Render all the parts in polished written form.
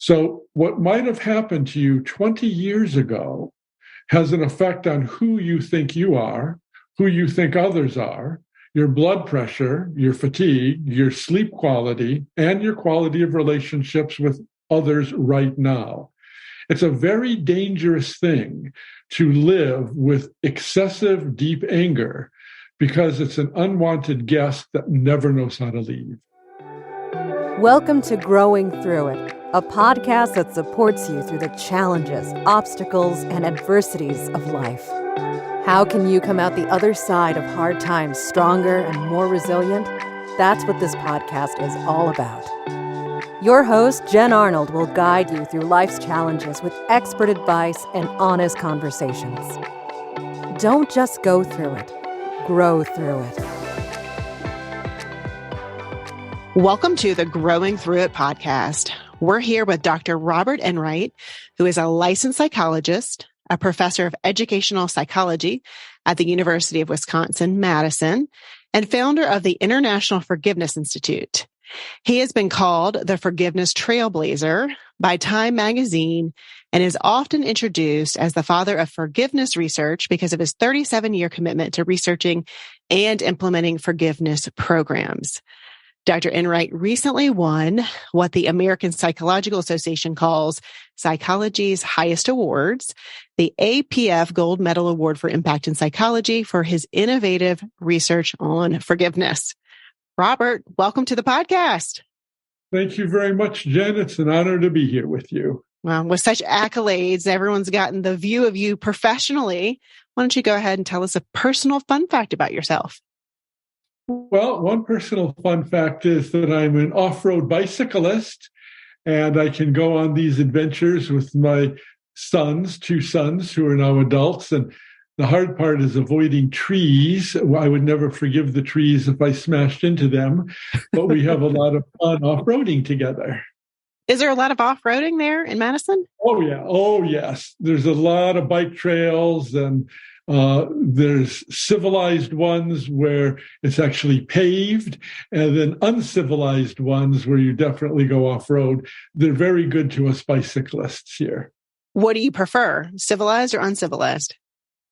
So what might have happened to you 20 years ago has an effect on who you think you are, who you think others are, your blood pressure, your fatigue, your sleep quality, and your quality of relationships with others right now. It's a very dangerous thing to live with excessive, deep anger because it's an unwanted guest that never knows how to leave. Welcome to Growing Through It, a podcast that supports you through the challenges, obstacles, and adversities of life. How can you come out the other side of hard times stronger and more resilient? That's what this podcast is all about. Your host, Jen Arnold, will guide you through life's challenges with expert advice and honest conversations. Don't just go through it, grow through it. Welcome to the Growing Through It podcast. We're here with Dr. Robert Enright, who is a licensed psychologist, a professor of educational psychology at the University of Wisconsin-Madison, and founder of the International Forgiveness Institute. He has been called the Forgiveness Trailblazer by Time magazine and is often introduced as the father of forgiveness research because of his 37-year commitment to researching and implementing forgiveness programs. Dr. Enright recently won what the American Psychological Association calls psychology's highest awards, the APF Gold Medal Award for Impact in Psychology for his innovative research on forgiveness. Robert, welcome to the podcast. Thank you very much, Jen. It's an honor to be here with you. Well, with such accolades, everyone's gotten the view of you professionally. Why don't you go ahead and tell us a personal fun fact about yourself? Well, one personal fun fact is that I'm an off-road bicyclist, and I can go on these adventures with my two sons who are now adults. And the hard part is avoiding trees. I would never forgive the trees if I smashed into them, but we have a lot of fun off-roading together. Is there a lot of off-roading there in Madison? Oh, yeah. Oh, yes. There's a lot of bike trails, and there's civilized ones where it's actually paved, and then uncivilized ones where you definitely go off-road. They're very good to us bicyclists here. What do you prefer, civilized or uncivilized?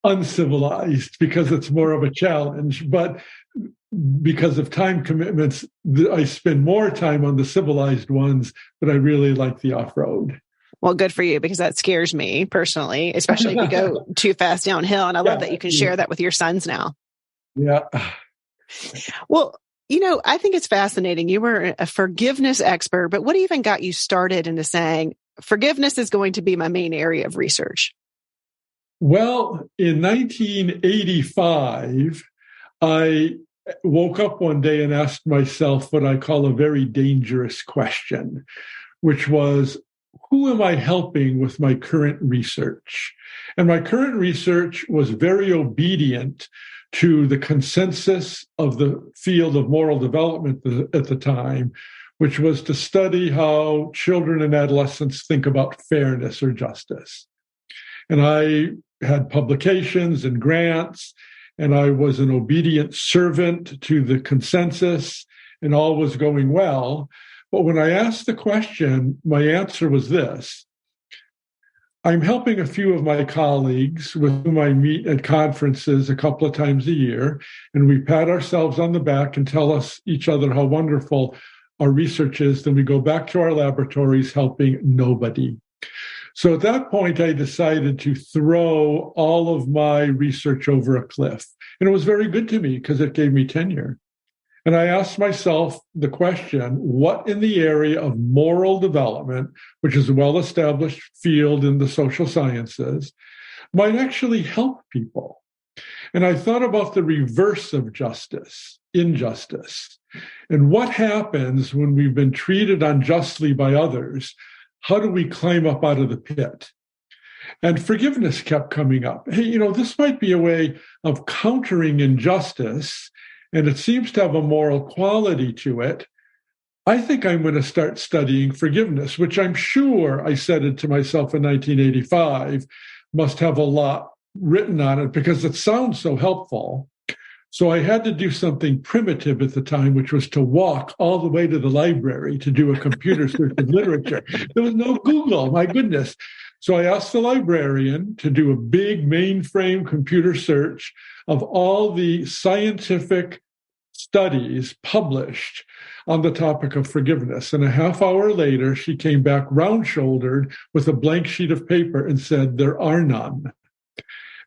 Uncivilized, because it's more of a challenge. But because of time commitments, I spend more time on the civilized ones, but I really like the off-road. Well, good for you, because that scares me personally, especially if you go too fast downhill. And I love that you can share that with your sons now. Yeah. Well, I think it's fascinating. You were a forgiveness expert, but what even got you started into saying forgiveness is going to be my main area of research? Well, in 1985, I woke up one day and asked myself what I call a very dangerous question, which was, who am I helping with my current research? And my current research was very obedient to the consensus of the field of moral development at the time, which was to study how children and adolescents think about fairness or justice. And I had publications and grants, and I was an obedient servant to the consensus, and all was going well. But when I asked the question, my answer was this: I'm helping a few of my colleagues with whom I meet at conferences a couple of times a year, and we pat ourselves on the back and tell each other how wonderful our research is. Then we go back to our laboratories helping nobody. So at that point, I decided to throw all of my research over a cliff. And it was very good to me because it gave me tenure. And I asked myself the question, what in the area of moral development, which is a well-established field in the social sciences, might actually help people? And I thought about the reverse of justice, injustice. And what happens when we've been treated unjustly by others? How do we climb up out of the pit? And forgiveness kept coming up. Hey, this might be a way of countering injustice, and it seems to have a moral quality to it. I think I'm going to start studying forgiveness, which I'm sure, I said it to myself in 1985, must have a lot written on it because it sounds so helpful. So I had to do something primitive at the time, which was to walk all the way to the library to do a computer search of literature. There was no Google, my goodness. So I asked the librarian to do a big mainframe computer search of all the scientific studies published on the topic of forgiveness. And a half hour later, she came back round-shouldered with a blank sheet of paper and said, there are none.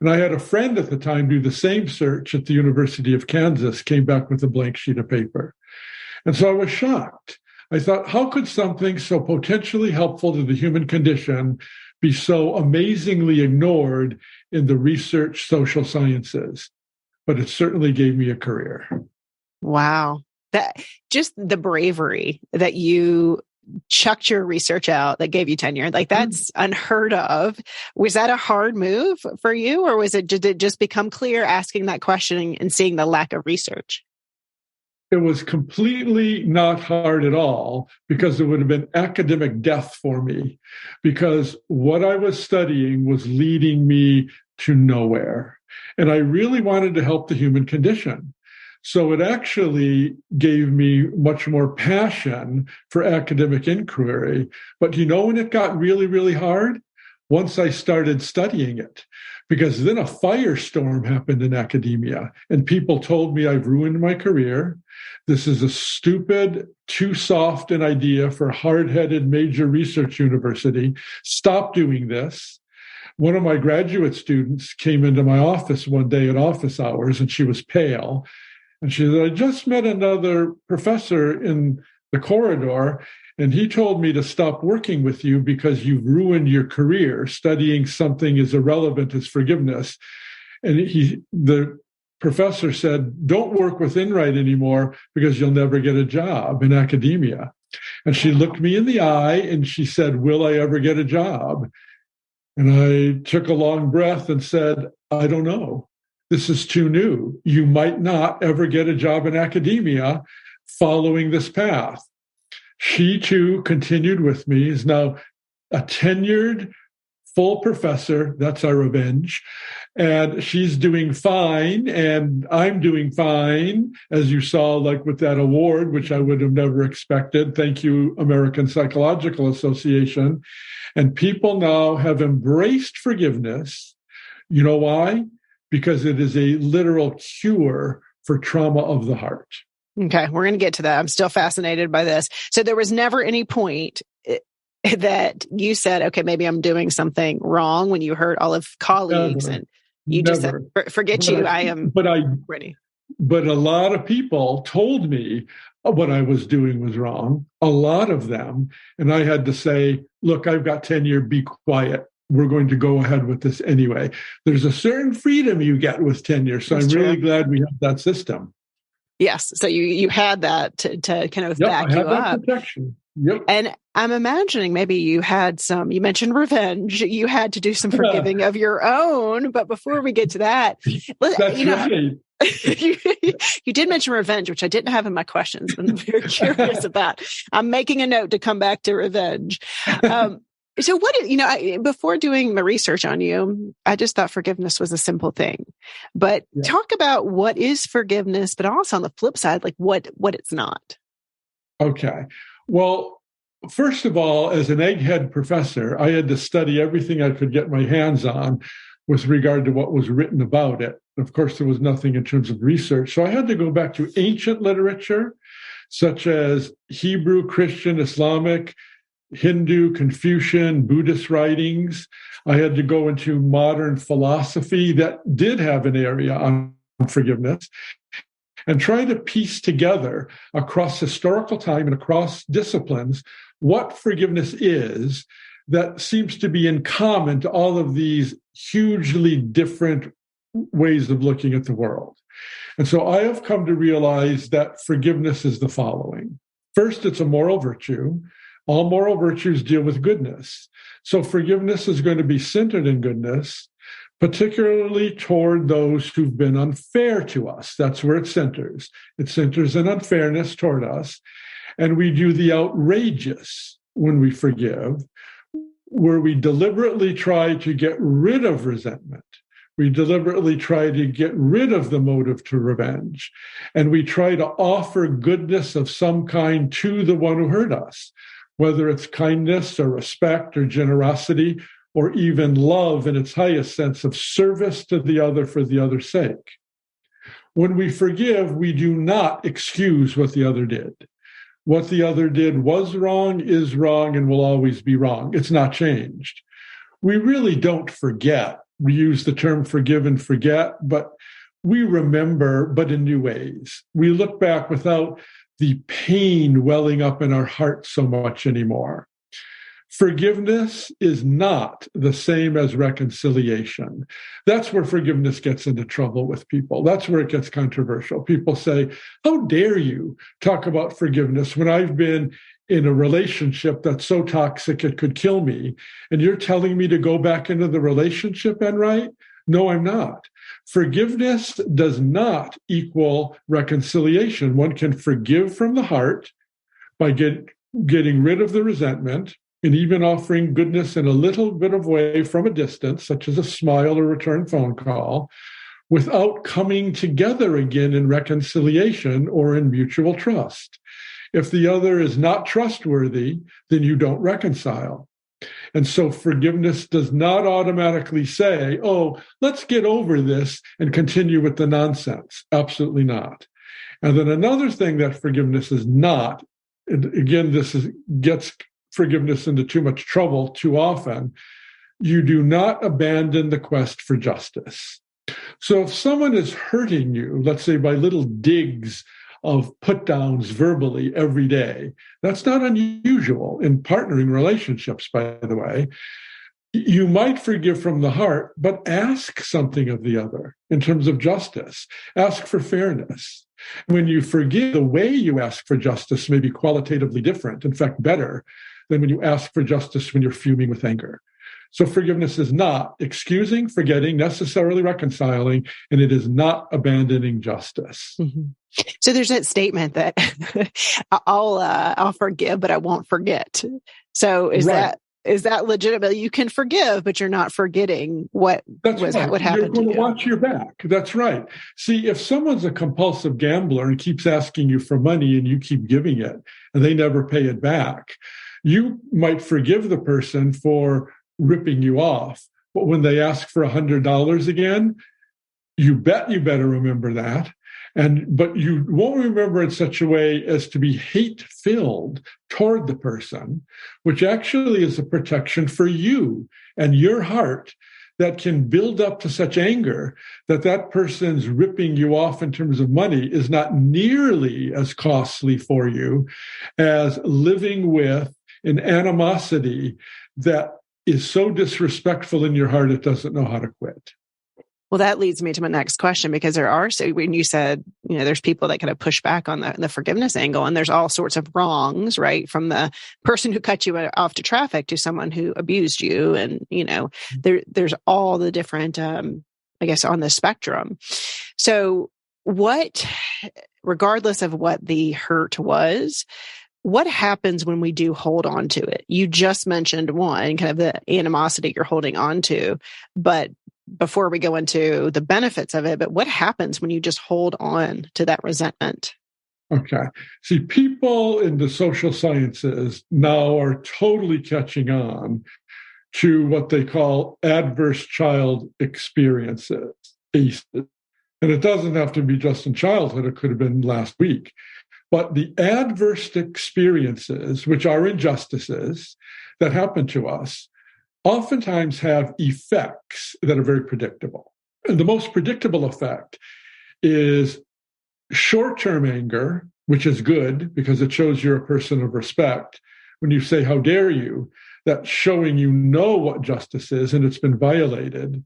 And I had a friend at the time do the same search at the University of Kansas, came back with a blank sheet of paper. And so I was shocked. I thought, how could something so potentially helpful to the human condition be so amazingly ignored in the research social sciences? But it certainly gave me a career. Wow. That just the bravery that you chucked your research out that gave you tenure, like that's unheard of. Was that a hard move for you, or did it just become clear asking that question and seeing the lack of research? It was completely not hard at all, because it would have been academic death for me, because what I was studying was leading me to nowhere. And I really wanted to help the human condition. So it actually gave me much more passion for academic inquiry. But you know when it got really, really hard? Once I started studying it, because then a firestorm happened in academia and people told me I've ruined my career. This is a stupid, too soft an idea for a hard-headed major research university. Stop doing this. One of my graduate students came into my office one day at office hours, and she was pale. And she said, I just met another professor in the corridor, and he told me to stop working with you because you've ruined your career studying something as irrelevant as forgiveness. And the professor said, don't work with Enright anymore because you'll never get a job in academia. And she looked me in the eye and she said, will I ever get a job? And I took a long breath and said, I don't know. This is too new. You might not ever get a job in academia following this path. She too continued with me, is now a tenured full professor. That's our revenge. And she's doing fine. And I'm doing fine, as you saw, like with that award, which I would have never expected. Thank you, American Psychological Association. And people now have embraced forgiveness. You know why? Because it is a literal cure for trauma of the heart. Okay, we're going to get to that. I'm still fascinated by this. So there was never any point that you said, okay, maybe I'm doing something wrong when you heard all of colleagues and you just said, forget you, I am ready. But a lot of people told me what I was doing was wrong, a lot of them. And I had to say, look, I've got tenure, be quiet. We're going to go ahead with this anyway. There's a certain freedom you get with tenure. So I'm really glad we have that system. Yes. So you had that to kind of back you up. Protection. Yep. And I'm imagining maybe you mentioned revenge. You had to do some forgiving of your own. But before we get to that, right. You did mention revenge, which I didn't have in my questions, but I'm very curious about. I'm making a note to come back to revenge. So before doing my research on you, I just thought forgiveness was a simple thing. But talk about what is forgiveness, but also on the flip side, like what it's not. Okay. Well, first of all, as an egghead professor, I had to study everything I could get my hands on with regard to what was written about it. Of course, there was nothing in terms of research. So I had to go back to ancient literature, such as Hebrew, Christian, Islamic, Hindu, Confucian, Buddhist writings. I had to go into modern philosophy that did have an area on forgiveness and try to piece together across historical time and across disciplines what forgiveness is that seems to be in common to all of these hugely different ways of looking at the world. And so I have come to realize that forgiveness is the following. First, it's a moral virtue. All moral virtues deal with goodness. So forgiveness is going to be centered in goodness, particularly toward those who've been unfair to us. That's where it centers. It centers in unfairness toward us. And we do the outrageous when we forgive, where we deliberately try to get rid of resentment. We deliberately try to get rid of the motive to revenge. And we try to offer goodness of some kind to the one who hurt us, whether it's kindness or respect or generosity, or even love in its highest sense of service to the other for the other's sake. When we forgive, we do not excuse what the other did. What the other did was wrong, is wrong, and will always be wrong. It's not changed. We really don't forget. We use the term forgive and forget, but we remember, but in new ways. We look back without the pain welling up in our hearts so much anymore. Forgiveness is not the same as reconciliation. That's where forgiveness gets into trouble with people. That's where it gets controversial. People say, how dare you talk about forgiveness when I've been in a relationship that's so toxic it could kill me, and you're telling me to go back into the relationship, Enright? No, I'm not. Forgiveness does not equal reconciliation. One can forgive from the heart by getting rid of the resentment, and even offering goodness in a little bit of way from a distance, such as a smile or return phone call, without coming together again in reconciliation or in mutual trust. If the other is not trustworthy, then you don't reconcile. And so forgiveness does not automatically say, oh, let's get over this and continue with the nonsense. Absolutely not. And then another thing that forgiveness is not, and again, gets forgiveness into too much trouble too often, you do not abandon the quest for justice. So if someone is hurting you, let's say by little digs of put downs verbally every day, that's not unusual in partnering relationships, by the way. You might forgive from the heart, but ask something of the other in terms of justice. Ask for fairness. When you forgive, the way you ask for justice may be qualitatively different, in fact, better than when you ask for justice when you're fuming with anger. So forgiveness is not excusing, forgetting, necessarily reconciling, and it is not abandoning justice. Mm-hmm. So there's that statement that I'll forgive, but I won't forget. So is that legitimate? You can forgive, but you're not forgetting what happened. You're going to to watch your back. That's right. See, if someone's a compulsive gambler and keeps asking you for money and you keep giving it and they never pay it back, you might forgive the person for ripping you off. But when they ask for $100 again, you bet you better remember that. But you won't remember in such a way as to be hate-filled toward the person, which actually is a protection for you and your heart that can build up to such anger that person's ripping you off in terms of money is not nearly as costly for you as living with an animosity that is so disrespectful in your heart it doesn't know how to quit. Well, that leads me to my next question, because when you said, there's people that kind of push back on the forgiveness angle, and there's all sorts of wrongs, right? From the person who cut you off to traffic to someone who abused you. And, there's all the different, on the spectrum. So regardless of what the hurt was, what happens when we do hold on to it? You just mentioned one, kind of the animosity you're holding on to, but before we go into the benefits of it, but what happens when you just hold on to that resentment? Okay. See, people in the social sciences now are totally catching on to what they call adverse child experiences, ACEs. And it doesn't have to be just in childhood. It could have been last week. But the adverse experiences, which are injustices that happen to us, oftentimes have effects that are very predictable. And the most predictable effect is short-term anger, which is good because it shows you're a person of respect. When you say, how dare you, that's showing you know what justice is and it's been violated.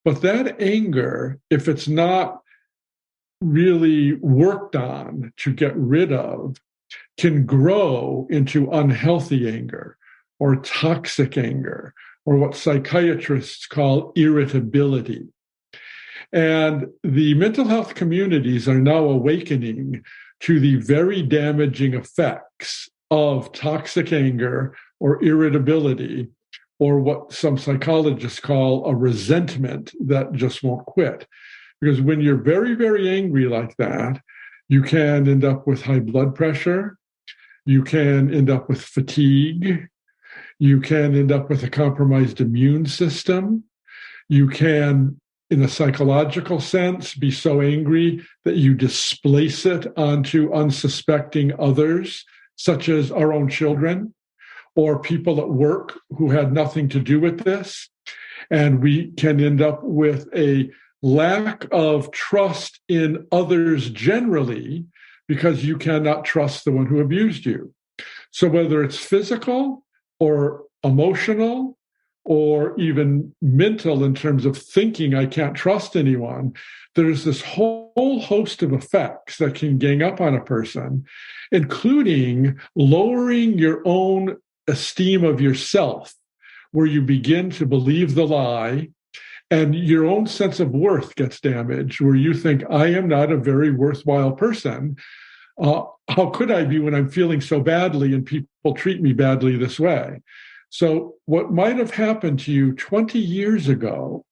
But that anger, if it's not really worked on to get rid of, can grow into unhealthy anger or toxic anger, or what psychiatrists call irritability. And the mental health communities are now awakening to the very damaging effects of toxic anger or irritability or what some psychologists call a resentment that just won't quit. Because when you're very, very angry like that, you can end up with high blood pressure. You can end up with fatigue. You can end up with a compromised immune system. You can, in a psychological sense, be so angry that you displace it onto unsuspecting others, such as our own children or people at work who had nothing to do with this. And we can end up with a lack of trust in others generally because you cannot trust the one who abused you. So whether it's physical or emotional or even mental in terms of thinking I can't trust anyone, there's this whole host of effects that can gang up on a person, including lowering your own esteem of yourself, where you begin to believe the lie and your own sense of worth gets damaged, where you think, I am not a very worthwhile person. How could I be when I'm feeling so badly and people treat me badly this way? So what might have happened to you 20 years ago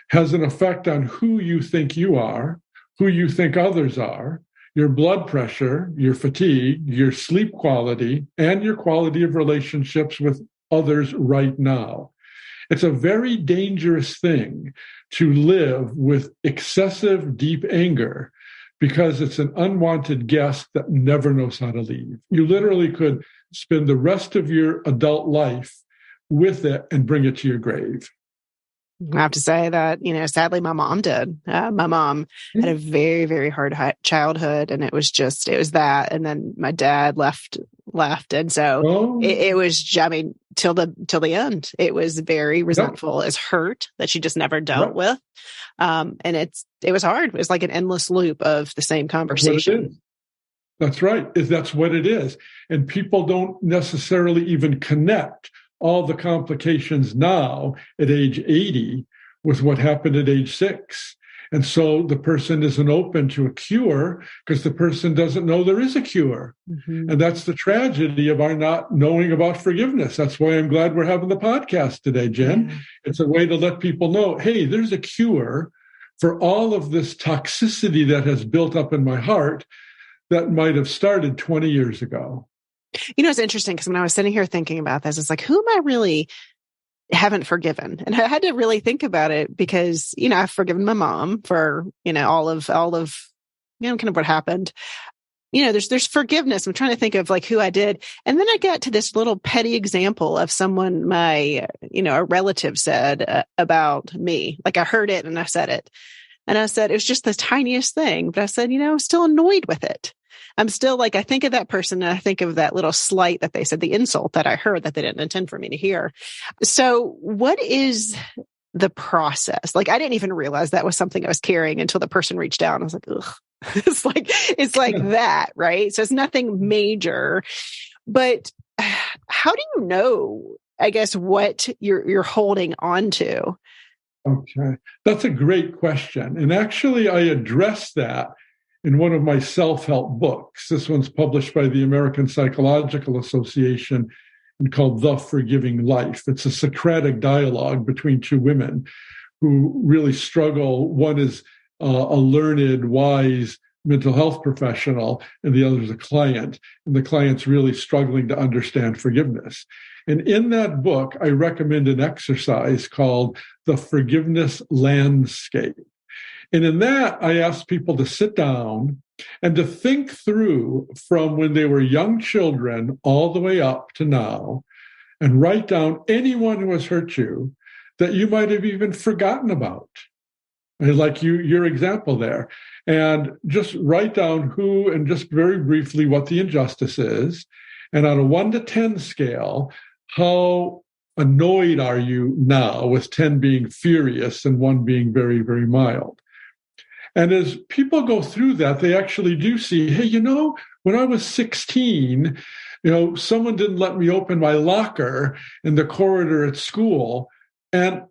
has an effect on who you think you are, who you think others are, your blood pressure, your fatigue, your sleep quality, and your quality of relationships with others right now. It's a very dangerous thing to live with excessive, deep anger because it's an unwanted guest that never knows how to leave. You literally could spend the rest of your adult life with it and bring it to your grave. I have to say that, sadly, my mom did. My mom had a very, very hard childhood, and it was that. And then my dad left. And so it was, till the end, it was very resentful, as hurt that she just never dealt with. And it was hard. It was like an endless loop of the same conversation. That's right. That's what it is. And people don't necessarily even connect all the complications now at age 80 with what happened at age 6. And so the person isn't open to a cure because the person doesn't know there is a cure. Mm-hmm. And that's the tragedy of our not knowing about forgiveness. That's why I'm glad we're having the podcast today, Jen. Yeah. It's a way to let people know, hey, there's a cure for all of this toxicity that has built up in my heart that might have started 20 years ago. It's interesting because when I was sitting here thinking about this, it's like, who am I really haven't forgiven? And I had to really think about it because, I've forgiven my mom for, all of, kind of what happened. There's forgiveness. I'm trying to think of like who I did. And then I got to this little petty example of someone a relative said about me. Like I heard it and I said it. And I said, it was just the tiniest thing. But I said, I'm still annoyed with it. I'm still like, I think of that person and I think of that little slight that they said, the insult that I heard that they didn't intend for me to hear. So what is the process? Like, I didn't even realize that was something I was carrying until the person reached out and I was like, ugh, it's like that, right? So it's nothing major, but how do you know, I guess, what you're holding on to? Okay. That's a great question. And actually I addressed that in one of my self-help books. This one's published by the American Psychological Association and called The Forgiving Life. It's a Socratic dialogue between two women who really struggle. One is a learned, wise mental health professional, and the other is a client. And the client's really struggling to understand forgiveness. And in that book, I recommend an exercise called the Forgiveness Landscape. And in that, I asked people to sit down and to think through from when they were young children all the way up to now and write down anyone who has hurt you that you might have even forgotten about. Like your example there. And just write down who and just very briefly what the injustice is. And on a 1 to 10 scale, how annoyed are you now, with 10 being furious and 1 being very, very mild. And as people go through that, they actually do see, hey, when I was 16, someone didn't let me open my locker in the corridor at school. And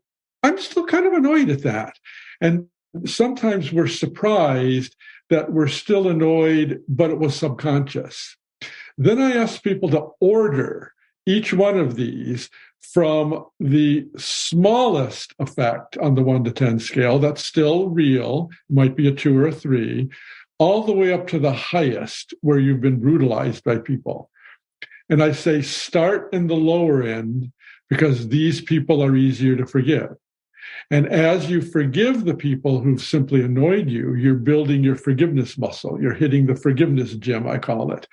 I'm still kind of annoyed at that. And sometimes we're surprised that we're still annoyed, but it was subconscious. Then I ask people to order each one of these, from the smallest effect on the 1 to 10 scale, that's still real, might be a 2 or a 3, all the way up to the highest where you've been brutalized by people. And I say start in the lower end because these people are easier to forgive. And as you forgive the people who've simply annoyed you, you're building your forgiveness muscle. You're hitting the forgiveness gym, I call it.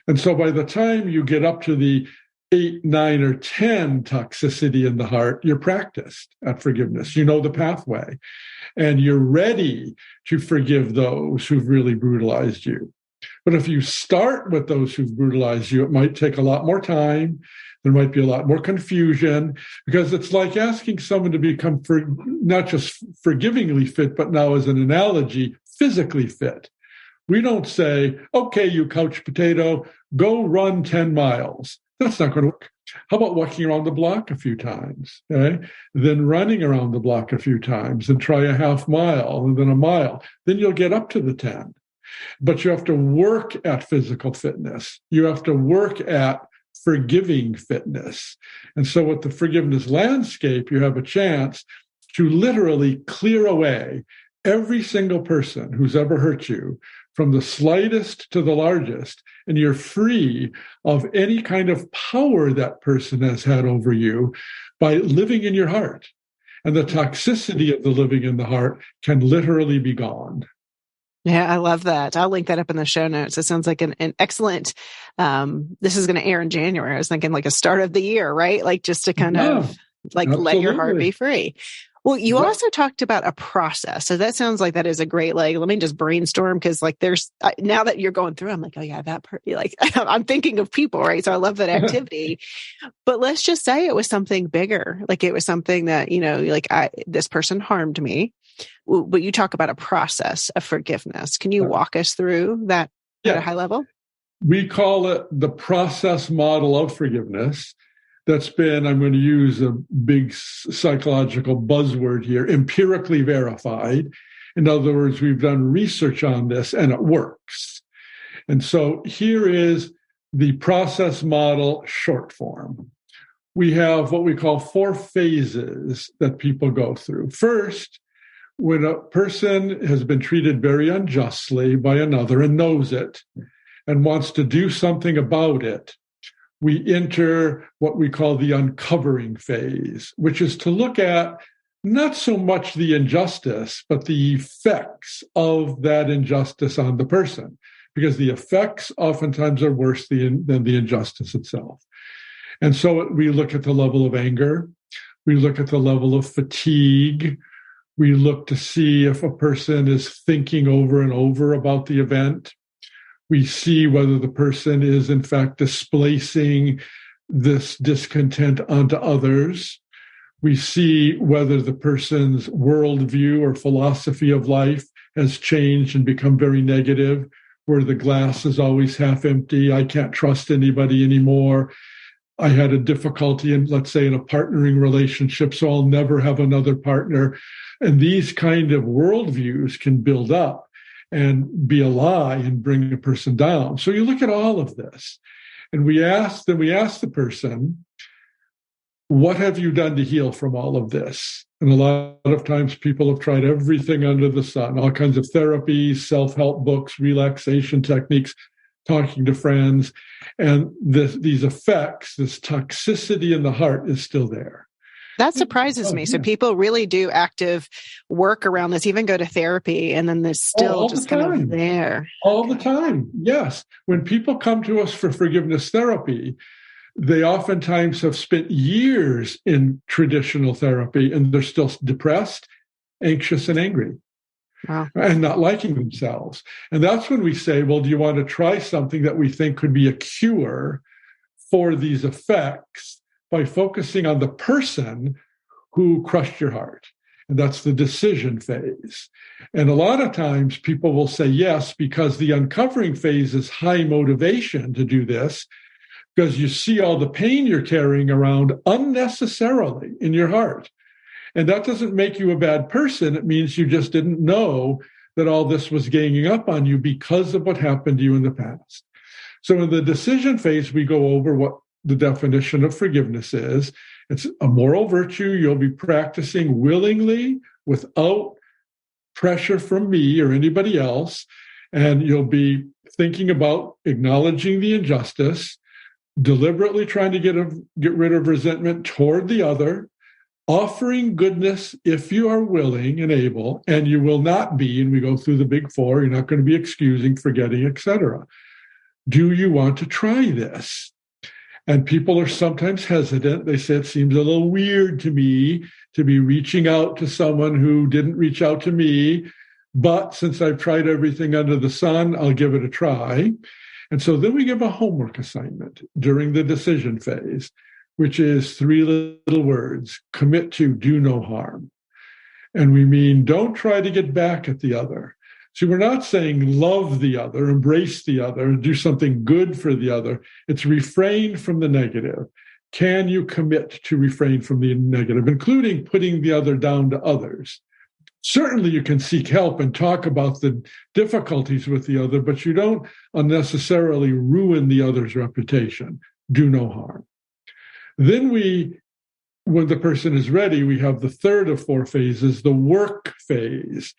And so by the time you get up to the 8, 9, or 10 toxicity in the heart, you're practiced at forgiveness. You know the pathway, and you're ready to forgive those who've really brutalized you. But if you start with those who've brutalized you, it might take a lot more time. There might be a lot more confusion, because it's like asking someone to become not just forgivingly fit, but now, as an analogy, physically fit. We don't say, okay, you couch potato, go run 10 miles. That's not going to work. How about walking around the block a few times, okay? Then running around the block a few times, and try a half mile and then a mile. Then you'll get up to the 10. But you have to work at physical fitness. You have to work at forgiving fitness. And so with the forgiveness landscape, you have a chance to literally clear away every single person who's ever hurt you, from the slightest to the largest, and you're free of any kind of power that person has had over you by living in your heart. And the toxicity of the living in the heart can literally be gone. Yeah, I love that. I'll link that up in the show notes. It sounds like an excellent, this is going to air in January. I was thinking like a start of the year, right? Like just to kind of like let your heart be free. Well, you also talked about a process. So that sounds like that is a great, like, let me just brainstorm. Cause like there's, now that you're going through, I'm like, oh yeah, that part, like I'm thinking of people, right? So I love that activity, but let's just say it was something bigger. Like it was something that, you know, like this person harmed me, but you talk about a process of forgiveness. Can you walk us through that at a high level? We call it the process model of forgiveness. That's been, I'm going to use a big psychological buzzword here, empirically verified. In other words, we've done research on this and it works. And so here is the process model short form. We have what we call 4 phases that people go through. First, when a person has been treated very unjustly by another and knows it and wants to do something about it, we enter what we call the uncovering phase, which is to look at not so much the injustice, but the effects of that injustice on the person, because the effects oftentimes are worse than the injustice itself. And so we look at the level of anger, we look at the level of fatigue, we look to see if a person is thinking over and over about the event. We see whether the person is, in fact, displacing this discontent onto others. We see whether the person's worldview or philosophy of life has changed and become very negative, where the glass is always half empty. I can't trust anybody anymore. I had a difficulty in, let's say, in a partnering relationship, so I'll never have another partner. And these kind of worldviews can build up and be a lie and bring a person down. So you look at all of this, and we ask the person, what have you done to heal from all of this? And a lot of times people have tried everything under the sun, all kinds of therapies, self-help books, relaxation techniques, talking to friends. And these effects, this toxicity in the heart is still there. That surprises me. So people really do active work around this, even go to therapy, and then there's still just kind of there. All the time, yes. When people come to us for forgiveness therapy, they oftentimes have spent years in traditional therapy, and they're still depressed, anxious, and angry. Wow. And not liking themselves. And that's when we say, well, do you want to try something that we think could be a cure for these effects, by focusing on the person who crushed your heart? And that's the decision phase. And a lot of times people will say yes, because the uncovering phase is high motivation to do this, because you see all the pain you're carrying around unnecessarily in your heart. And that doesn't make you a bad person. It means you just didn't know that all this was ganging up on you because of what happened to you in the past. So in the decision phase, we go over what the definition of forgiveness is. It's a moral virtue you'll be practicing willingly without pressure from me or anybody else. And you'll be thinking about acknowledging the injustice, deliberately trying to get rid of resentment toward the other, offering goodness if you are willing and able, and you will not be, and we go through the big four, you're not going to be excusing, forgetting, etc. Do you want to try this? And people are sometimes hesitant. They say, it seems a little weird to me to be reaching out to someone who didn't reach out to me. But since I've tried everything under the sun, I'll give it a try. And so then we give a homework assignment during the decision phase, which is 3 little words: commit to do no harm. And we mean don't try to get back at the other. See, we're not saying love the other, embrace the other, and do something good for the other. It's refrain from the negative. Can you commit to refrain from the negative, including putting the other down to others? Certainly you can seek help and talk about the difficulties with the other, but you don't unnecessarily ruin the other's reputation. Do no harm. Then when the person is ready, we have the third of 4 phases, the work phase.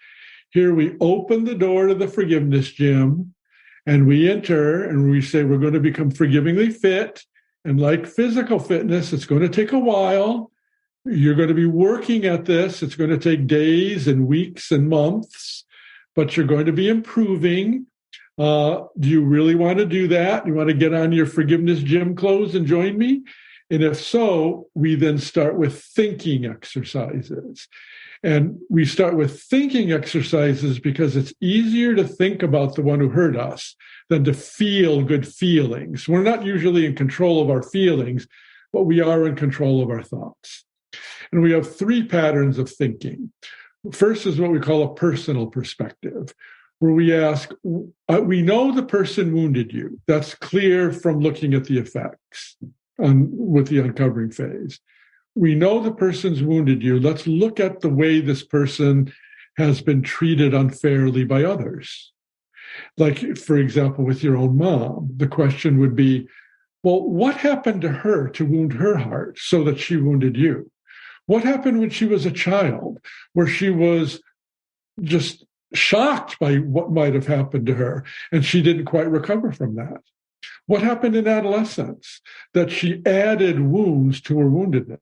Here we open the door to the forgiveness gym and we enter and we say we're going to become forgivingly fit. And like physical fitness, it's going to take a while. You're going to be working at this. It's going to take days and weeks and months, but you're going to be improving. Do you really want to do that? You want to get on your forgiveness gym clothes and join me? And if so, we then start with thinking exercises. And we start with thinking exercises because it's easier to think about the one who hurt us than to feel good feelings. We're not usually in control of our feelings, but we are in control of our thoughts. And we have 3 patterns of thinking. First is what we call a personal perspective, where we ask, we know the person wounded you. That's clear from looking at the effects with the uncovering phase. We know the person's wounded you. Let's look at the way this person has been treated unfairly by others. Like, for example, with your own mom, the question would be, well, what happened to her to wound her heart so that she wounded you? What happened when she was a child, where she was just shocked by what might have happened to her, and she didn't quite recover from that? What happened in adolescence that she added wounds to her woundedness?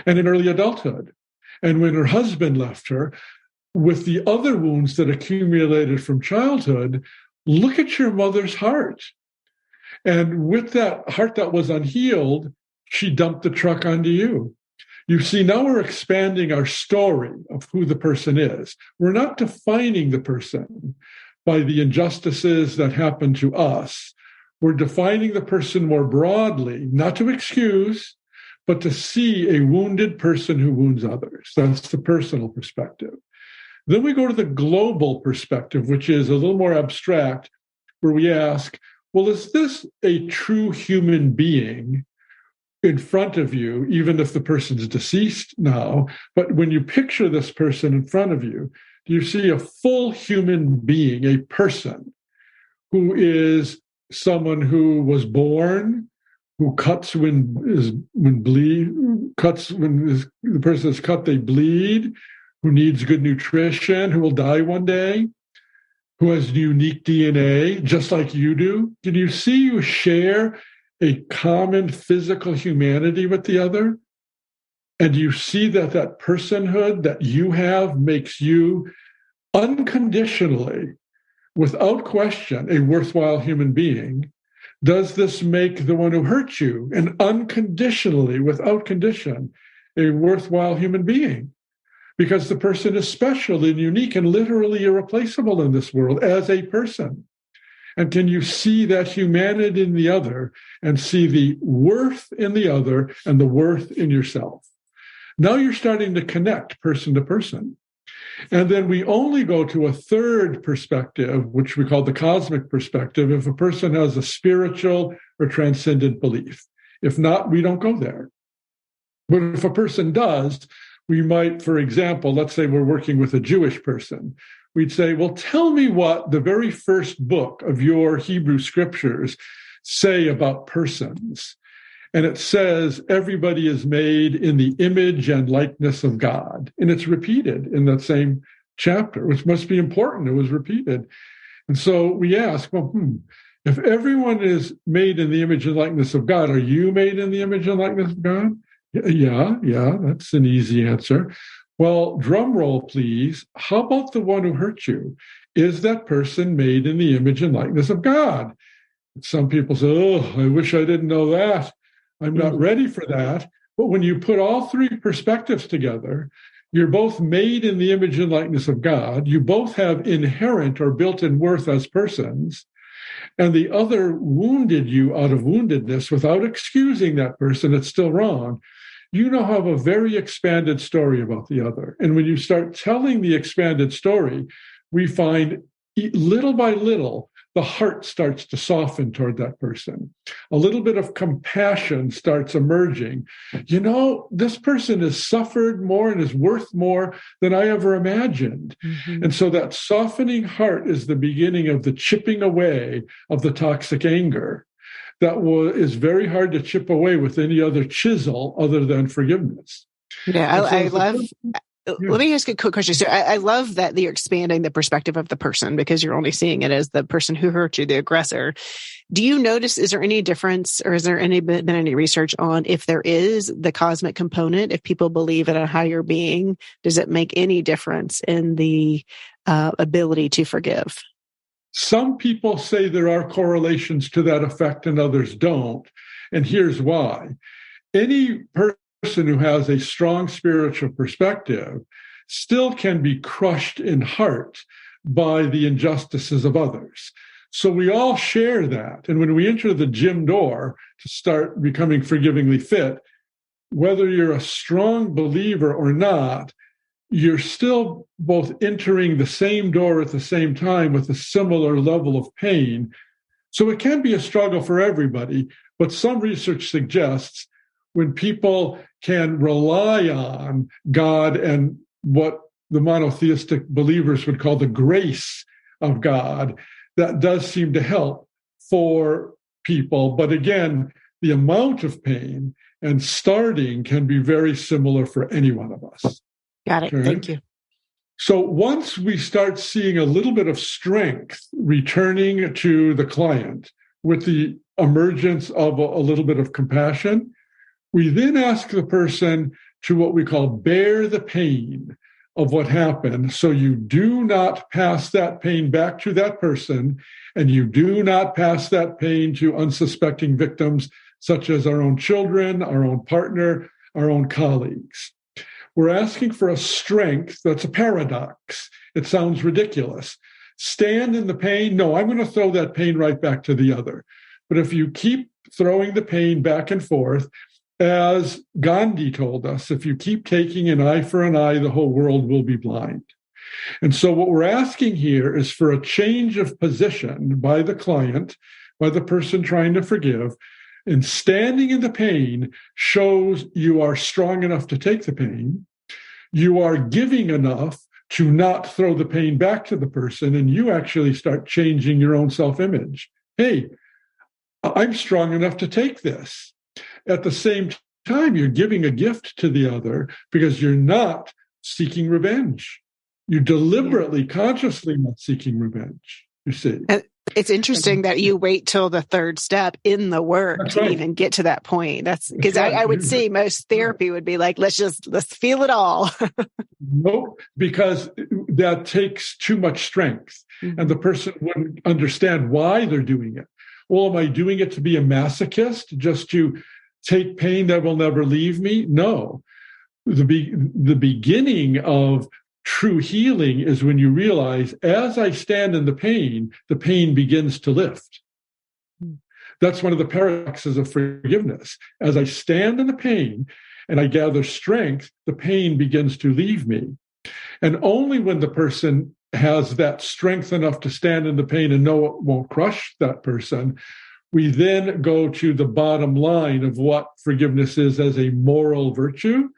And in early adulthood, and when her husband left her, with the other wounds that accumulated from childhood, look at your mother's heart. And with that heart that was unhealed, she dumped the truck onto you. You see, now we're expanding our story of who the person is. We're not defining the person by the injustices that happen to us. We're defining the person more broadly, not to excuse, but to see a wounded person who wounds others. That's the personal perspective. Then we go to the global perspective, which is a little more abstract, where we ask, well, is this a true human being in front of you, even if the person's deceased now? But when you picture this person in front of you, do you see a full human being, a person who is someone who was born, who cuts when the person is cut, they bleed, who needs good nutrition, who will die one day, who has unique DNA, just like you do? Can you see you share a common physical humanity with the other? And you see that personhood that you have makes you unconditionally, without question, a worthwhile human being? Does this make the one who hurt you, and unconditionally, without condition, a worthwhile human being? Because the person is special and unique and literally irreplaceable in this world as a person. And can you see that humanity in the other and see the worth in the other and the worth in yourself? Now you're starting to connect person to person. And then we only go to a third perspective, which we call the cosmic perspective, if a person has a spiritual or transcendent belief. If not, we don't go there. But if a person does, we might, for example, let's say we're working with a Jewish person. We'd say, well, tell me what the very first book of your Hebrew scriptures say about persons. And it says everybody is made in the image and likeness of God. And it's repeated in that same chapter, which must be important. It was repeated. And so we ask, well, if everyone is made in the image and likeness of God, are you made in the image and likeness of God? Yeah, that's an easy answer. Well, drum roll, please. How about the one who hurt you? Is that person made in the image and likeness of God? Some people say, oh, I wish I didn't know that. I'm not ready for that. But when you put all three perspectives together, you're both made in the image and likeness of God. You both have inherent or built-in worth as persons. And the other wounded you out of woundedness without excusing that person. It's still wrong. You now have a very expanded story about the other. And when you start telling the expanded story, we find little by little, the heart starts to soften toward that person. A little bit of compassion starts emerging. You know, this person has suffered more and is worth more than I ever imagined. Mm-hmm. And so that softening heart is the beginning of the chipping away of the toxic anger that is very hard to chip away with any other chisel other than forgiveness. Yeah, I love... Let me ask a quick question. So I love that you're expanding the perspective of the person because you're only seeing it as the person who hurt you, the aggressor. Do you notice, is there any difference or is there been any research on if there is the cosmic component, if people believe in a higher being, does it make any difference in the ability to forgive? Some people say there are correlations to that effect and others don't. And here's why. Any person who has a strong spiritual perspective still can be crushed in heart by the injustices of others. So we all share that. And when we enter the gym door to start becoming forgivingly fit, whether you're a strong believer or not, you're still both entering the same door at the same time with a similar level of pain. So it can be a struggle for everybody, but some research suggests when people can rely on God and what the monotheistic believers would call the grace of God, that does seem to help for people. But again, the amount of pain and starting can be very similar for any one of us. Got it. Okay? Thank you. So once we start seeing a little bit of strength returning to the client with the emergence of a little bit of compassion, we then ask the person to what we call bear the pain of what happened. So you do not pass that pain back to that person, and you do not pass that pain to unsuspecting victims, such as our own children, our own partner, our own colleagues. We're asking for a strength that's a paradox. It sounds ridiculous. Stand in the pain. No, I'm going to throw that pain right back to the other. But if you keep throwing the pain back and forth, as Gandhi told us, if you keep taking an eye for an eye, the whole world will be blind. And so what we're asking here is for a change of position by the client, by the person trying to forgive, and standing in the pain shows you are strong enough to take the pain. You are giving enough to not throw the pain back to the person, and you actually start changing your own self-image. Hey, I'm strong enough to take this. At the same time, you're giving a gift to the other because you're not seeking revenge. You're deliberately, consciously not seeking revenge, you see. And it's interesting that you wait till the third step in the work to even get to that point. That's because I would see most therapy would be like, let's feel it all. Nope, because that takes too much strength. Mm-hmm. And the person wouldn't understand why they're doing it. Well, am I doing it to be a masochist, just to take pain that will never leave me? No. The beginning of true healing is when you realize, as I stand in the pain begins to lift. That's one of the paradoxes of forgiveness. As I stand in the pain and I gather strength, the pain begins to leave me. And only when the person has that strength enough to stand in the pain and know it won't crush that person, we then go to the bottom line of what forgiveness is as a moral virtue,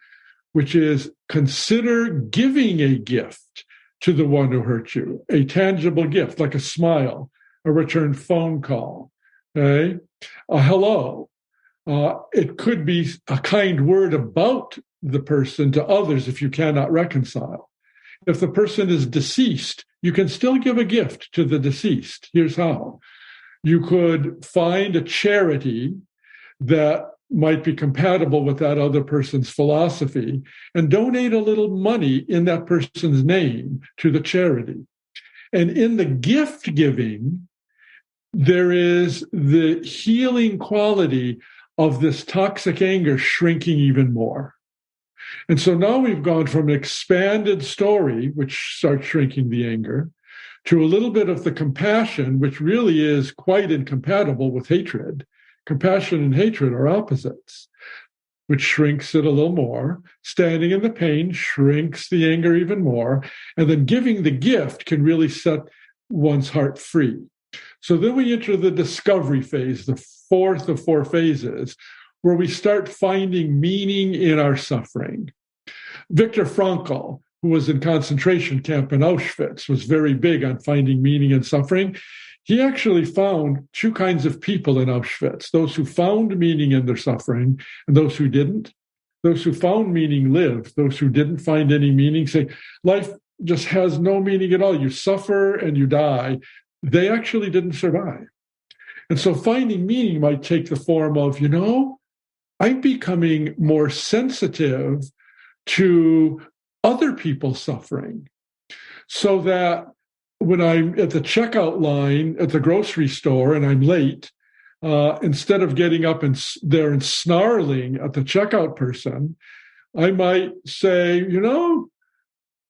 which is consider giving a gift to the one who hurt you, a tangible gift like a smile, a returned phone call, Okay, a hello. It could be a kind word about the person to others if you cannot reconcile. If the person is deceased, you can still give a gift to the deceased. Here's how. You could find a charity that might be compatible with that other person's philosophy and donate a little money in that person's name to the charity. And in the gift giving, there is the healing quality of this toxic anger shrinking even more. And so now we've gone from an expanded story, which starts shrinking the anger, to a little bit of the compassion, which really is quite incompatible with hatred. Compassion and hatred are opposites, which shrinks it a little more. Standing in the pain shrinks the anger even more. And then giving the gift can really set one's heart free. So then we enter the discovery phase, the fourth of four phases, where we start finding meaning in our suffering. Viktor Frankl, who was in concentration camp in Auschwitz, was very big on finding meaning in suffering. He actually found two kinds of people in Auschwitz, those who found meaning in their suffering and those who didn't. Those who found meaning lived. Those who didn't find any meaning say, life just has no meaning at all. You suffer and you die. They actually didn't survive. And so finding meaning might take the form of, I'm becoming more sensitive to other people's suffering, so that when I'm at the checkout line at the grocery store and I'm late, instead of getting up there and snarling at the checkout person, I might say,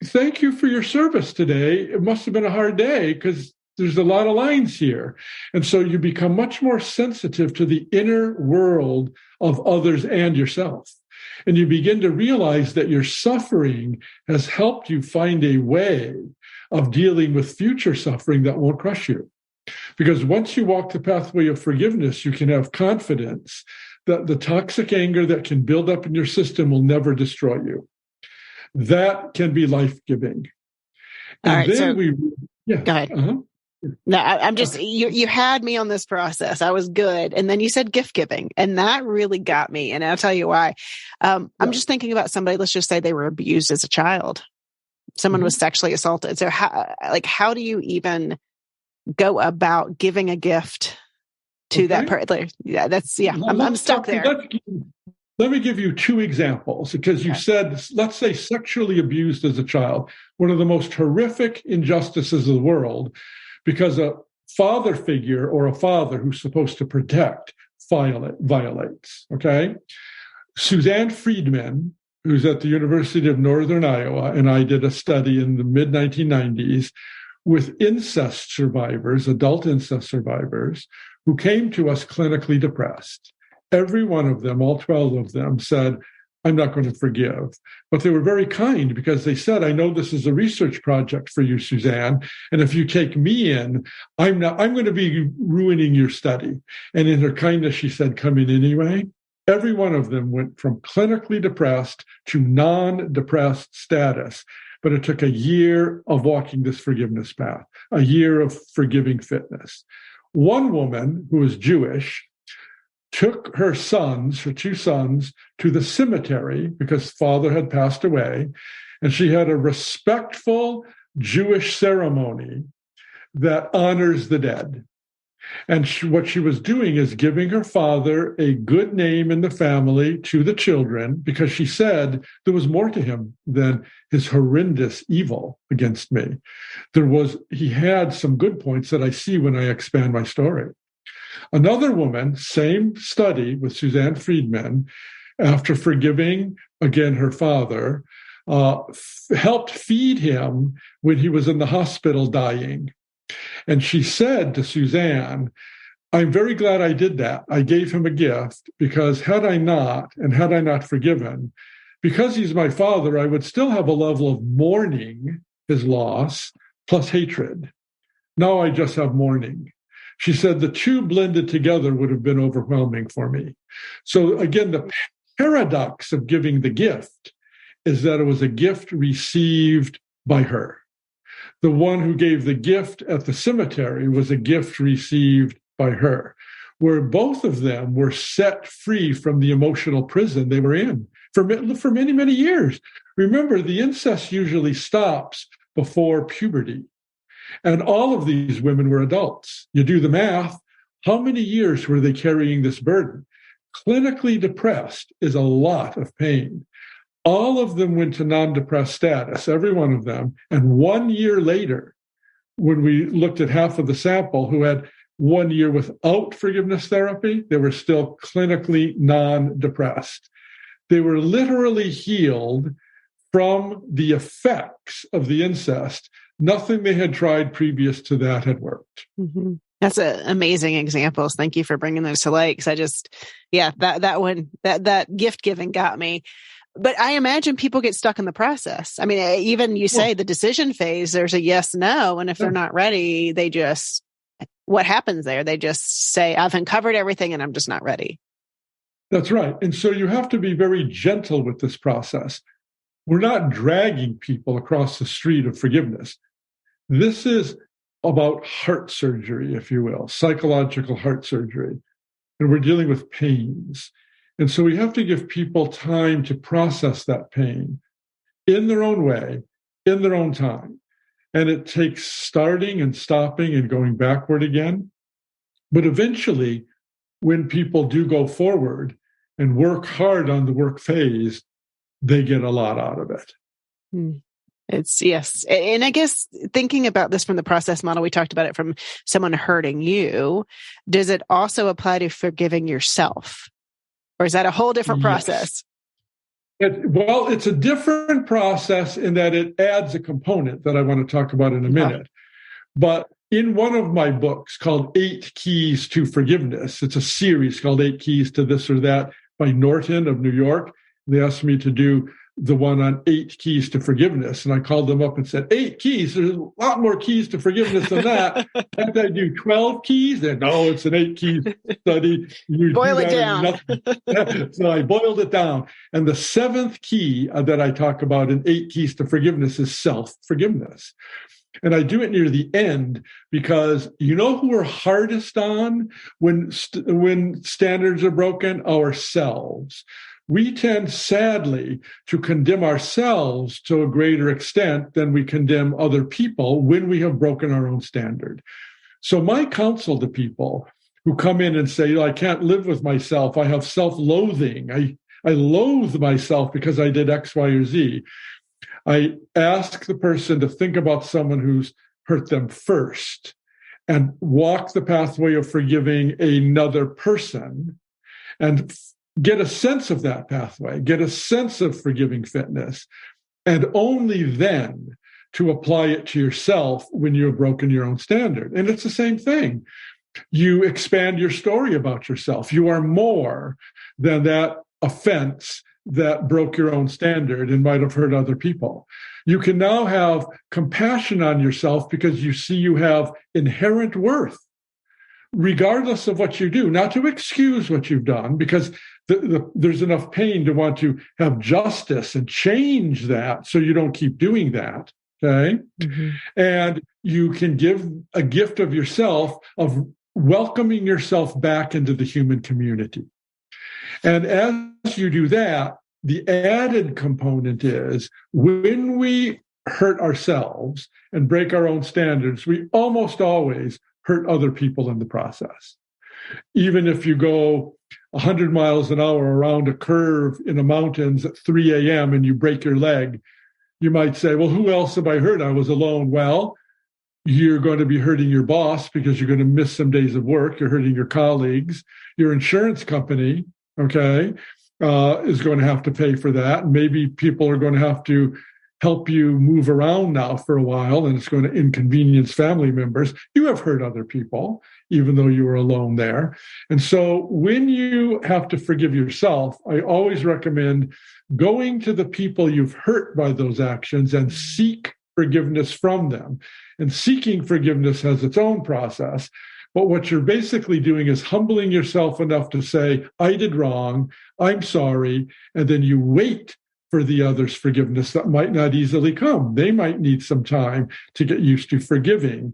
thank you for your service today. It must have been a hard day because there's a lot of lines here. And so you become much more sensitive to the inner world of others and yourself. And you begin to realize that your suffering has helped you find a way of dealing with future suffering that won't crush you. Because once you walk the pathway of forgiveness, you can have confidence that the toxic anger that can build up in your system will never destroy you. That can be life-giving. All right, then go ahead. Uh-huh. No, I'm just, you had me on this process. I was good. And then you said gift giving, and that really got me. And I'll tell you why. I'm just thinking about somebody, let's just say they were abused as a child. Someone was sexually assaulted. So how do you even go about giving a gift to that person? I'm stuck there. Let me give you two examples, because you said, let's say sexually abused as a child, one of the most horrific injustices of the world, because a father figure or a father who's supposed to protect violates, okay? Suzanne Friedman, who's at the University of Northern Iowa, and I did a study in the mid-1990s with incest survivors, adult incest survivors, who came to us clinically depressed. Every one of them, all 12 of them, said, I'm not going to forgive. But they were very kind, because they said, I know this is a research project for you, Suzanne, and if you take me in, I'm going to be ruining your study. And in her kindness, she said, come in anyway. Every one of them went from clinically depressed to non-depressed status. But it took a year of walking this forgiveness path, a year of forgiving fitness. One woman who was Jewish took her two sons, to the cemetery because father had passed away, and she had a respectful Jewish ceremony that honors the dead. And what she was doing is giving her father a good name in the family to the children, because she said there was more to him than his horrendous evil against me. He had some good points that I see when I expand my story. Another woman, same study with Suzanne Friedman, after forgiving, again, her father, helped feed him when he was in the hospital dying. And she said to Suzanne, I'm very glad I did that. I gave him a gift, because had I not forgiven, because he's my father, I would still have a level of mourning his loss plus hatred. Now I just have mourning. She said the two blended together would have been overwhelming for me. So again, the paradox of giving the gift is that it was a gift received by her. The one who gave the gift at the cemetery was a gift received by her. where both of them were set free from the emotional prison they were in for many, many years. Remember, the incest usually stops before puberty. And all of these women were adults. You do the math. How many years were they carrying this burden? Clinically depressed is a lot of pain. All of them went to non-depressed status, every one of them. And 1 year later, when we looked at half of the sample who had 1 year without forgiveness therapy, they were still clinically non-depressed. They were literally healed from the effects of the incest. Nothing they had tried previous to that had worked. Mm-hmm. That's amazing examples. Thank you for bringing those to light. Because that gift giving got me. But I imagine people get stuck in the process. I mean, even you say the decision phase, there's a yes, no. And if they're not ready, what happens there? They just say, I've uncovered everything and I'm just not ready. That's right. And so you have to be very gentle with this process. We're not dragging people across the street of forgiveness. This is about heart surgery, if you will, psychological heart surgery. And we're dealing with pains. And so we have to give people time to process that pain in their own way, in their own time. And it takes starting and stopping and going backward again. But eventually, when people do go forward and work hard on the work phase, they get a lot out of it. It's yes. And I guess thinking about this from the process model, we talked about it from someone hurting you. Does it also apply to forgiving yourself? Or is that a whole different process? It's a different process in that it adds a component that I want to talk about in a minute. But in one of my books called 8 Keys to Forgiveness, it's a series called 8 Keys to This or That by Norton of New York. They asked me to do the one on 8 keys to forgiveness. And I called them up and said, 8 keys, there's a lot more keys to forgiveness than that. Can't I do 12 keys? And no, it's an 8 keys study. Boil it down. So I boiled it down. And the 7th key that I talk about in 8 keys to forgiveness is self-forgiveness. And I do it near the end because you know who we're hardest on when standards are broken? Ourselves. We tend, sadly, to condemn ourselves to a greater extent than we condemn other people when we have broken our own standard. So my counsel to people who come in and say, I can't live with myself, I have self-loathing, I loathe myself because I did X, Y, or Z. I ask the person to think about someone who's hurt them first and walk the pathway of forgiving another person and get a sense of that pathway, get a sense of forgiving fitness, and only then to apply it to yourself when you have broken your own standard. And it's the same thing. You expand your story about yourself. You are more than that offense that broke your own standard and might have hurt other people. You can now have compassion on yourself because you see you have inherent worth, regardless of what you do, not to excuse what you've done, because there's enough pain to want to have justice and change that so you don't keep doing that, okay? Mm-hmm. And you can give a gift of yourself, of welcoming yourself back into the human community. And as you do that, the added component is when we hurt ourselves and break our own standards, we almost always hurt other people in the process. Even if you go 100 miles an hour around a curve in the mountains at 3 a.m. and you break your leg, you might say, well, who else have I hurt? I was alone. Well, you're going to be hurting your boss because you're going to miss some days of work. You're hurting your colleagues. Your insurance company, okay, is going to have to pay for that. Maybe people are going to have to help you move around now for a while, and it's going to inconvenience family members. You have hurt other people, even though you were alone there. And so when you have to forgive yourself, I always recommend going to the people you've hurt by those actions and seek forgiveness from them. And seeking forgiveness has its own process. But what you're basically doing is humbling yourself enough to say, I did wrong, I'm sorry, and then you wait for the other's forgiveness that might not easily come. They might need some time to get used to forgiving.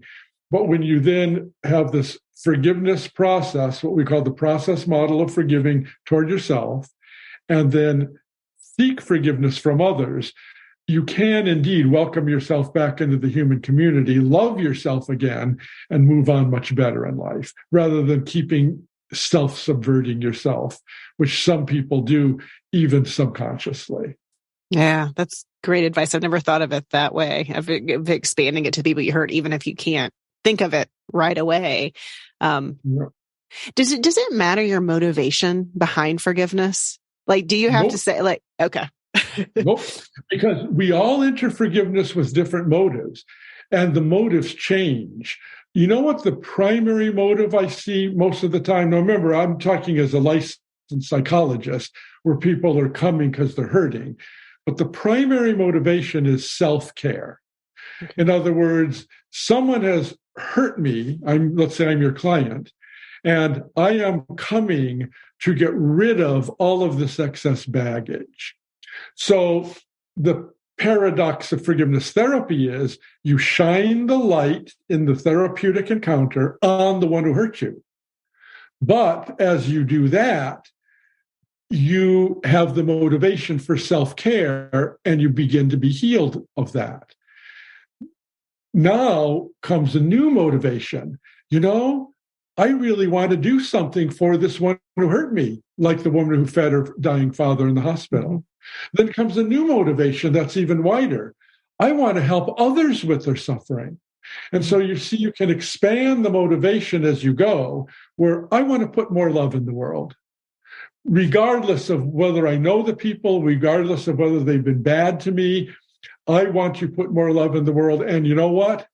But when you then have this forgiveness process, what we call the process model of forgiving toward yourself, and then seek forgiveness from others, you can indeed welcome yourself back into the human community, love yourself again, and move on much better in life, rather than keeping self-subverting yourself, which some people do even subconsciously. Yeah, that's great advice. I've never thought of it that way, of expanding it to people you hurt, even if you can't think of it right away. Yeah. Does it matter your motivation behind forgiveness? Like, do you have to say, like, okay. Nope. Because we all enter forgiveness with different motives, and the motives change. You know what the primary motive I see most of the time? Now, remember, I'm talking as a licensed psychologist, where people are coming because they're hurting. But the primary motivation is self-care. In other words, someone has hurt me. Let's say I'm your client, and I am coming to get rid of all of this excess baggage. So the paradox of forgiveness therapy is you shine the light in the therapeutic encounter on the one who hurt you. But as you do that, you have the motivation for self-care, and you begin to be healed of that. Now comes a new motivation. I really want to do something for this one who hurt me, like the woman who fed her dying father in the hospital. Then comes a new motivation that's even wider. I want to help others with their suffering. And so you see, you can expand the motivation as you go, where I want to put more love in the world, regardless of whether I know the people, regardless of whether they've been bad to me. I want to put more love in the world. And you know what?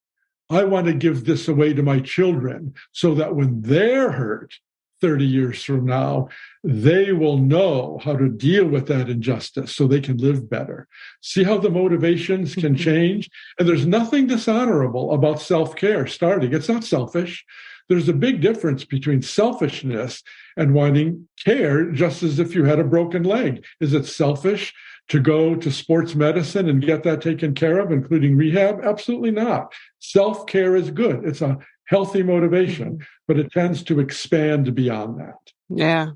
I want to give this away to my children so that when they're hurt 30 years from now, they will know how to deal with that injustice so they can live better. See how the motivations can change? And there's nothing dishonorable about self-care starting. It's not selfish. There's a big difference between selfishness and wanting care, just as if you had a broken leg. Is it selfish to go to sports medicine and get that taken care of, including rehab? Absolutely not. Self-care is good. It's a healthy motivation, but it tends to expand beyond that. Yeah.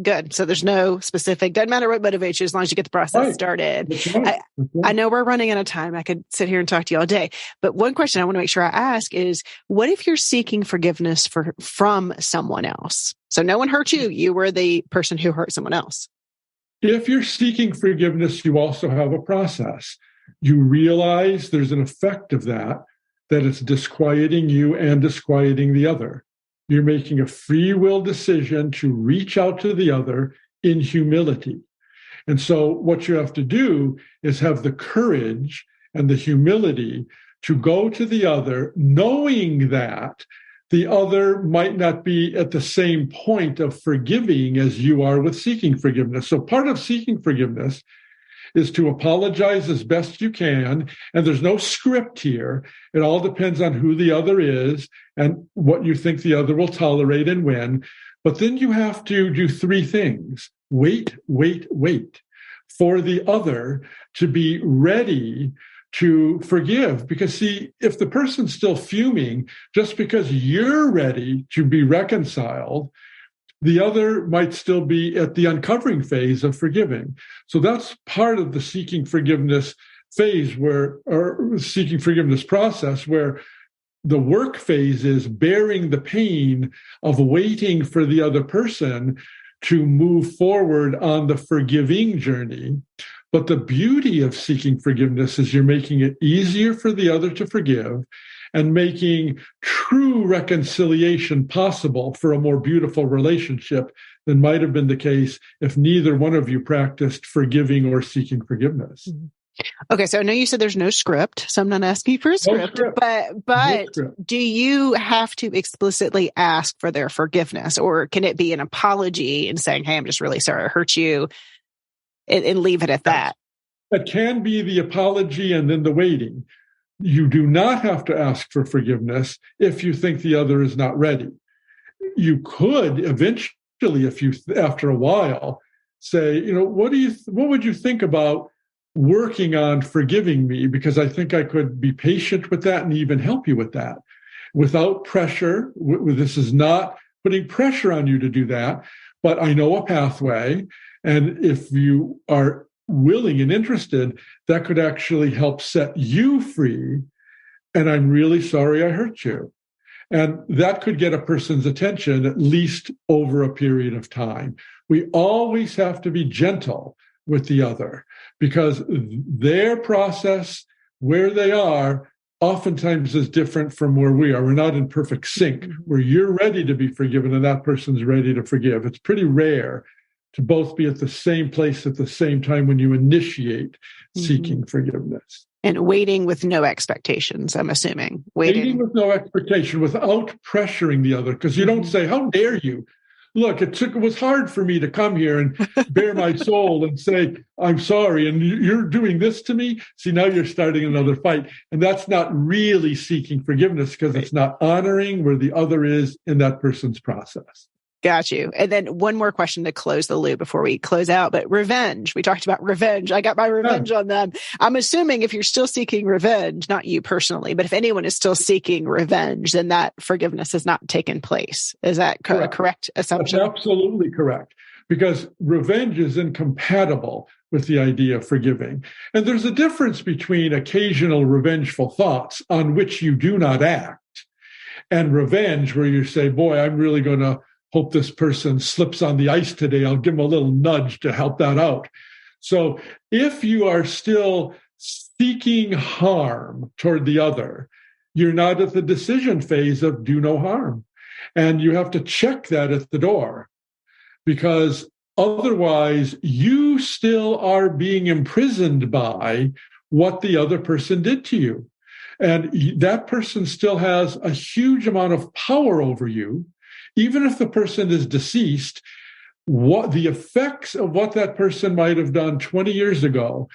Good. So there's no specific, doesn't matter what motivates you as long as you get the process started. Right. I know we're running out of time. I could sit here and talk to you all day, but one question I want to make sure I ask is, what if you're seeking forgiveness from someone else? So no one hurt you. You were the person who hurt someone else. If you're seeking forgiveness, you also have a process. You realize there's an effect of that it's disquieting you and disquieting the other. You're making a free will decision to reach out to the other in humility. And so what you have to do is have the courage and the humility to go to the other, knowing that the other might not be at the same point of forgiving as you are with seeking forgiveness. So part of seeking forgiveness is to apologize as best you can. And there's no script here. It all depends on who the other is and what you think the other will tolerate and when. But then you have to do three things. Wait for the other to be ready to forgive. Because see, if the person's still fuming, just because you're ready to be reconciled, the other might still be at the uncovering phase of forgiving. So that's part of the seeking forgiveness phase or seeking forgiveness process, where the work phase is bearing the pain of waiting for the other person to move forward on the forgiving journey. But the beauty of seeking forgiveness is you're making it easier for the other to forgive and making true reconciliation possible for a more beautiful relationship than might have been the case if neither one of you practiced forgiving or seeking forgiveness. Okay, so I know you said there's no script, so I'm not asking for a script, but do you have to explicitly ask for their forgiveness, or can it be an apology and saying, hey, I'm just really sorry I hurt you, and leave it at that? It can be the apology and then the waiting. You do not have to ask for forgiveness if you think the other is not ready. You could eventually, after a while, say, what would you think about working on forgiving me? Because I think I could be patient with that and even help you with that. without pressure. This is not putting pressure on you to do that, but I know a pathway. And if you are willing and interested, that could actually help set you free. And I'm really sorry I hurt you. And that could get a person's attention, at least over a period of time. We always have to be gentle with the other, because their process, where they are, oftentimes is different from where we are. We're not in perfect sync, where you're ready to be forgiven and that person's ready to forgive. It's pretty rare to both be at the same place at the same time when you initiate seeking forgiveness. And waiting with no expectations, I'm assuming. Waiting with no expectation, without pressuring the other, because you don't say, how dare you? Look, it was hard for me to come here and bare my soul and say, I'm sorry, and you're doing this to me? See, now you're starting another fight. And that's not really seeking forgiveness, because it's not honoring where the other is in that person's process. Got you. And then one more question to close the loop before we close out, but revenge. We talked about revenge. I got my revenge on them. I'm assuming if you're still seeking revenge, not you personally, but if anyone is still seeking revenge, then that forgiveness has not taken place. Is that a correct assumption? That's absolutely correct, because revenge is incompatible with the idea of forgiving. And there's a difference between occasional revengeful thoughts on which you do not act and revenge where you say, boy, I'm really going to hope this person slips on the ice today. I'll give them a little nudge to help that out. So if you are still seeking harm toward the other, you're not at the decision phase of do no harm. And you have to check that at the door, because otherwise you still are being imprisoned by what the other person did to you. And that person still has a huge amount of power over you. Even if the person is deceased, what the effects of what that person might have done 20 years ago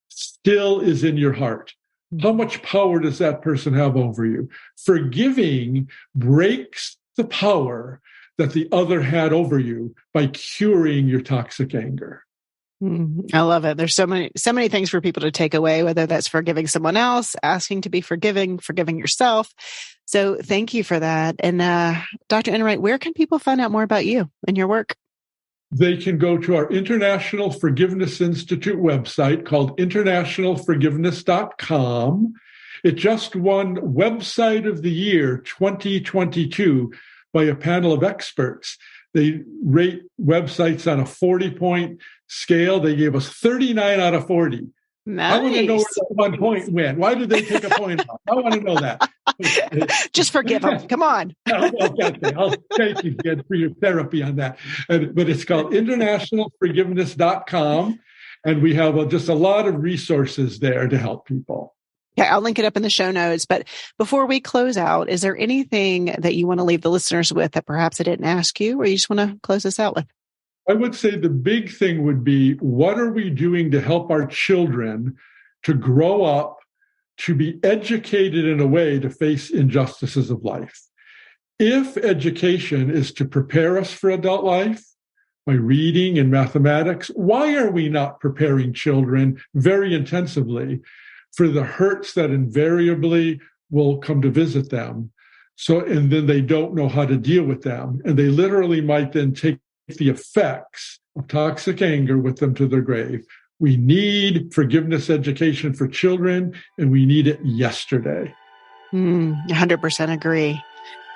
still is in your heart. How much power does that person have over you? Forgiving breaks the power that the other had over you by curing your toxic anger. I love it. There's so many things for people to take away, whether that's forgiving someone else, asking to be forgiving yourself. So thank you for that. And Dr. Enright, where can people find out more about you and your work? They can go to our International Forgiveness Institute website called internationalforgiveness.com. It just won Website of the Year 2022 by a panel of experts. They rate websites on a 40-point scale. They gave us 39 out of 40. Nice. I want to know where that 1 point went. Why did they take a point off? I want to know that. Just forgive them. Come on. I'll thank you again for your therapy on that. But it's called internationalforgiveness.com. And we have just a lot of resources there to help people. Yeah, I'll link it up in the show notes. But before we close out, is there anything that you want to leave the listeners with that perhaps I didn't ask you, or you just want to close this out with? I would say the big thing would be, what are we doing to help our children to grow up, to be educated in a way to face injustices of life? If education is to prepare us for adult life by reading and mathematics, why are we not preparing children very intensively for the hurts that invariably will come to visit them? And then they don't know how to deal with them. And they literally might then take the effects of toxic anger with them to their grave. We need forgiveness education for children, and we need it yesterday. 100% agree.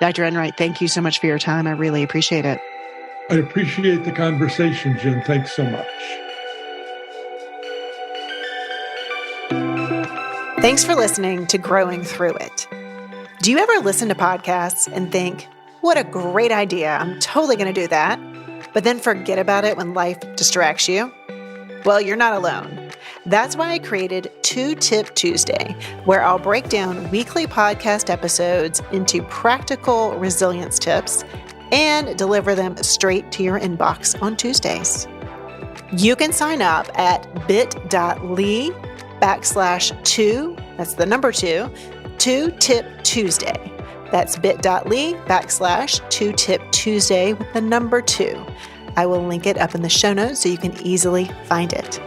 Dr. Enright, thank you so much for your time. I really appreciate it. I appreciate the conversation, Jen. Thanks so much. Thanks for listening to Growing Through It. Do you ever listen to podcasts and think, what a great idea, I'm totally going to do that, but then forget about it when life distracts you? Well, you're not alone. That's why I created 2-Tip Tuesday, where I'll break down weekly podcast episodes into practical resilience tips and deliver them straight to your inbox on Tuesdays. You can sign up at bit.ly/2, that's the number 2, 2-Tip Tuesday. That's bit.ly/2-Tip Tuesday with the number 2. I will link it up in the show notes so you can easily find it.